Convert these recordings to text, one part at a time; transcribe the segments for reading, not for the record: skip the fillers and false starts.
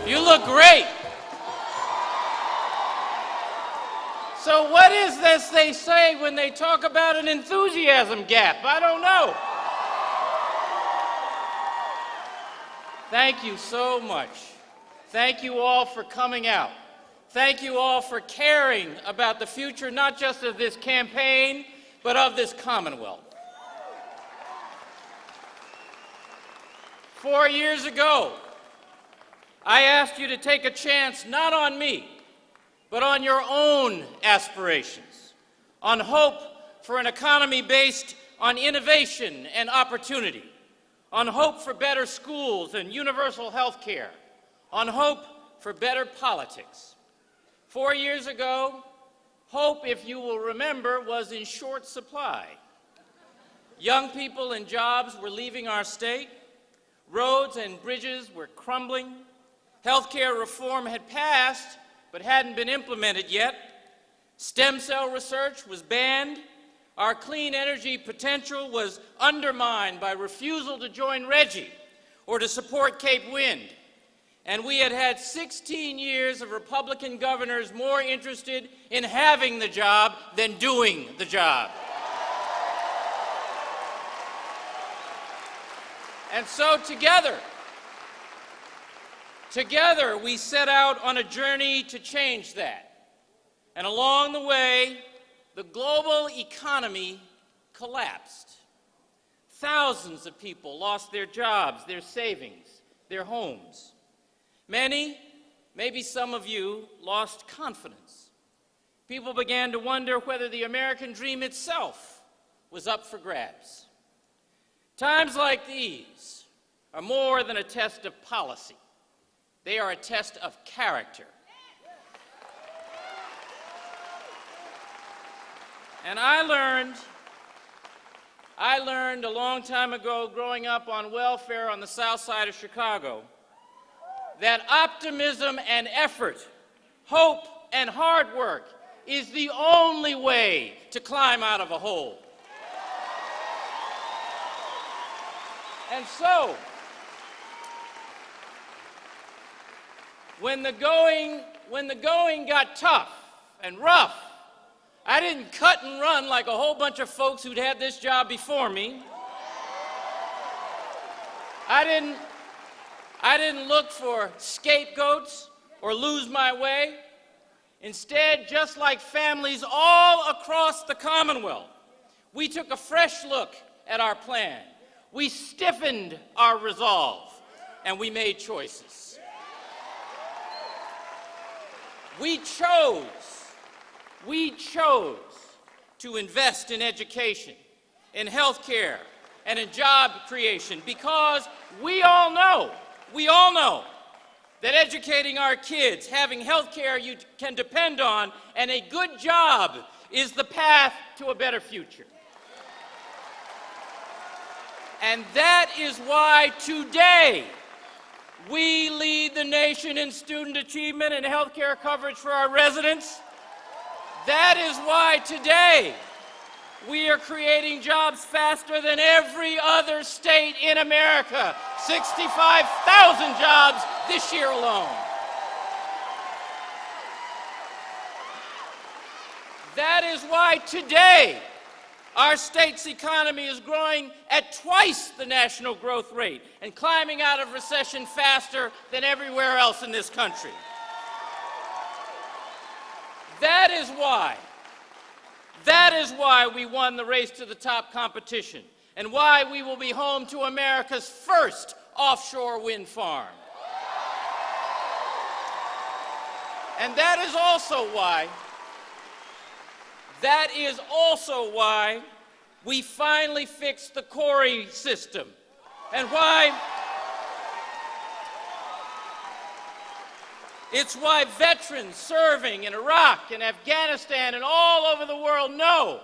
You look great. So what is this they say when they talk about an enthusiasm gap? I don't know. Thank you so much. Thank you all for coming out. Thank you all for caring about the future, not just of this campaign, but of this Commonwealth. 4 years ago, I asked you to take a chance not on me, but on your own aspirations, on hope for an economy based on innovation and opportunity, on hope for better schools and universal health care, on hope for better politics. 4 years ago, hope, if you will remember, was in short supply. Young people and jobs were leaving our state. Roads and bridges were crumbling. Healthcare reform had passed, but hadn't been implemented yet. Stem cell research was banned. Our clean energy potential was undermined by refusal to join RGGI or to support Cape Wind. And we had had 16 years of Republican governors more interested in having the job than doing the job. And so together we set out on a journey to change that. And along the way, the global economy collapsed. Thousands of people lost their jobs, their savings, their homes. Many, maybe some of you, lost confidence. People began to wonder whether the American dream itself was up for grabs. Times like these are more than a test of policy. They are a test of character. And I learned a long time ago, growing up on welfare on the south side of Chicago, that optimism and effort, hope and hard work is the only way to climb out of a hole. And so, when the going got tough and rough, I didn't cut and run like a whole bunch of folks who'd had this job before me. I didn't look for scapegoats or lose my way. Instead, just like families all across the Commonwealth, we took a fresh look at our plan. We stiffened our resolve, and we made choices. We chose to invest in education, in health care, and in job creation because we all know that educating our kids, having health care you can depend on, and a good job is the path to a better future. And that is why today we lead the nation in student achievement and health care coverage for our residents. That is why today we are creating jobs faster than every other state in America. 65,000 jobs this year alone. That is why today our state's economy is growing at twice the national growth rate and climbing out of recession faster than everywhere else in this country. That is why we won the race to the top competition and why we will be home to America's first offshore wind farm. And that is also why we finally fixed the Corey system and why it's why veterans serving in Iraq and Afghanistan and all over the world know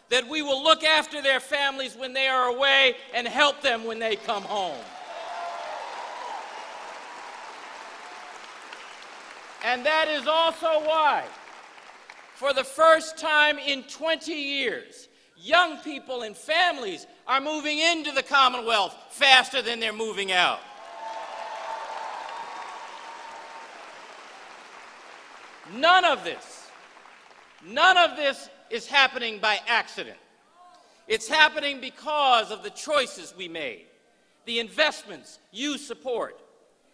that we will look after their families when they are away and help them when they come home. And that is also why, for the first time in 20 years, young people and families are moving into the Commonwealth faster than they're moving out. None of this is happening by accident. It's happening because of the choices we made, the investments you support.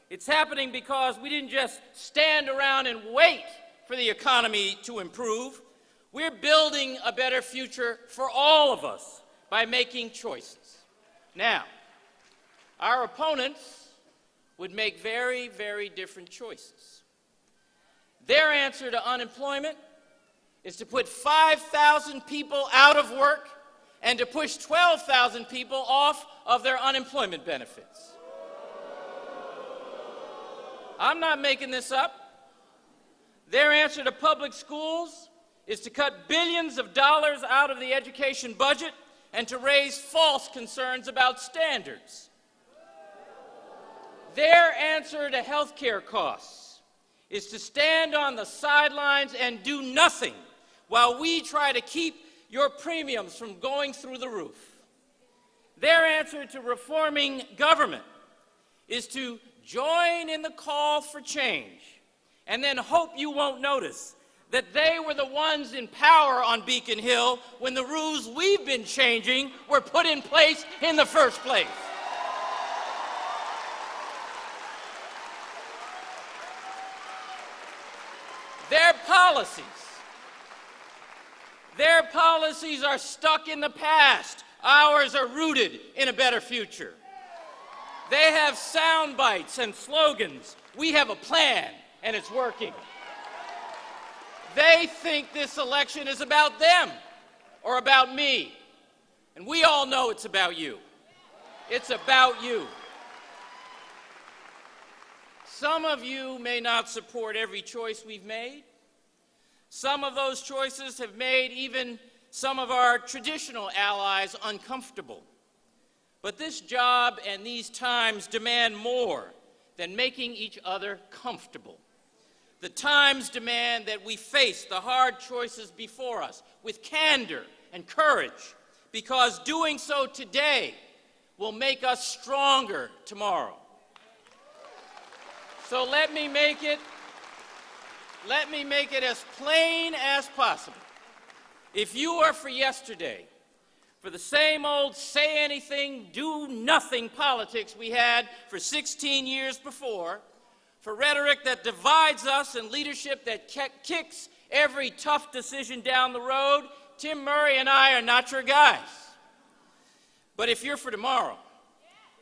It's happening because we didn't just stand around and wait for the economy to improve. We're building a better future for all of us by making choices. Now, our opponents would make very, very different choices. Their answer to unemployment is to put 5,000 people out of work and to push 12,000 people off of their unemployment benefits. I'm not making this up. Their answer to public schools is to cut billions of dollars out of the education budget and to raise false concerns about standards. Their answer to health care costs is to stand on the sidelines and do nothing while we try to keep your premiums from going through the roof. Their answer to reforming government is to join in the call for change and then hope you won't notice that they were the ones in power on Beacon Hill when the rules we've been changing were put in place in the first place. Their policies are stuck in the past. Ours are rooted in a better future. They have sound bites and slogans. We have a plan, and it's working. They think this election is about them or about me, and we all know it's about you. It's about you. Some of you may not support every choice we've made. Some of those choices have made even some of our traditional allies uncomfortable. But this job and these times demand more than making each other comfortable. The times demand that we face the hard choices before us with candor and courage, because doing so today will make us stronger tomorrow. So let me make it as plain as possible. If you are for yesterday, for the same old say anything, do nothing politics we had for 16 years before, for rhetoric that divides us and leadership that kicks every tough decision down the road, Tim Murray and I are not your guys. But if you're for tomorrow,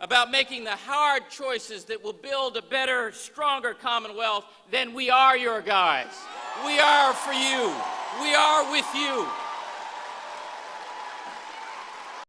about making the hard choices that will build a better, stronger Commonwealth, then we are your guys. We are for you. We are with you.